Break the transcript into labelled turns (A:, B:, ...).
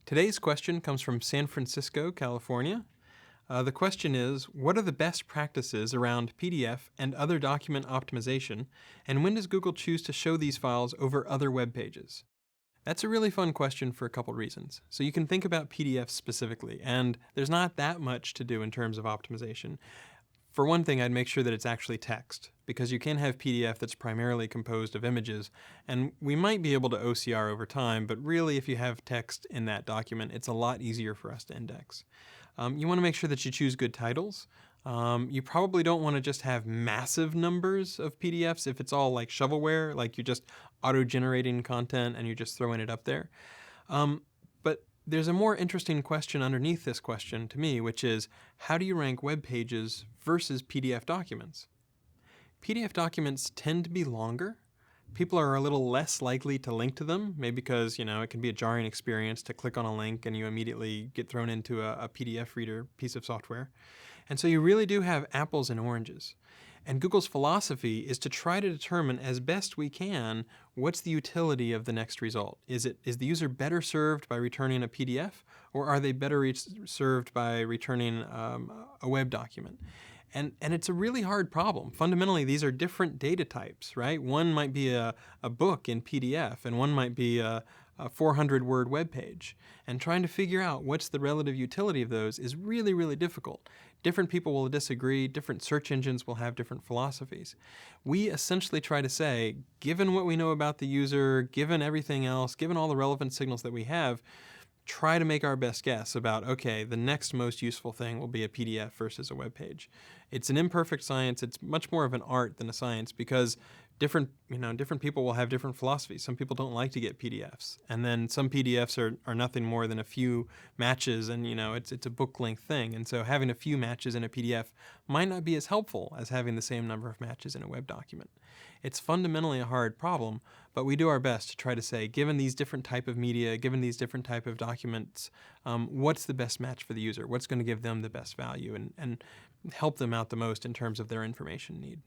A: Today's question comes from San Francisco, California. The question is, what are the best practices around PDF and other document optimization, and when does Google choose to show these files over other web pages? That's a really fun question for a couple reasons. So you can think about PDFs specifically, and there's not that much to do in terms of optimization. For one thing, I'd make sure that it's actually text, because you can have PDF that's primarily composed of images, and we might be able to OCR over time, but really if you have text in that document, it's a lot easier for us to index. You want to make sure that you choose good titles. You probably don't want to just have massive numbers of PDFs if it's all like shovelware, like you're just auto-generating content and you're just throwing it up there. But there's a more interesting question underneath this question to me, which is, how do you rank web pages versus PDF documents? PDF documents tend to be longer. People are a little less likely to link to them, maybe because, it can be a jarring experience to click on a link and you immediately get thrown into a PDF reader piece of software. And so you really do have apples and oranges. And Google's philosophy is to try to determine as best we can what's the utility of the next result. Is the user better served by returning a PDF, or are they better served by returning a web document? And it's a really hard problem. Fundamentally, these are different data types, right? One might be a book in PDF, and one might be a 400-word web page. And trying to figure out what's the relative utility of those is really, really difficult. Different people will disagree. Different search engines will have different philosophies. We essentially try to say, given what we know about the user, given everything else, given all the relevant signals that we have, try to make our best guess about, okay, the next most useful thing will be a PDF versus a web page. It's an imperfect science. It's much more of an art than a science, because different people will have different philosophies. Some people don't like to get PDFs, and then some PDFs are nothing more than a few matches, and it's a book length thing. And so having a few matches in a PDF might not be as helpful as having the same number of matches in a web document. It's fundamentally a hard problem, but we do our best to try to say, given these different type of media, given these different type of documents, what's the best match for the user? What's going to give them the best value and help them out the most in terms of their information need?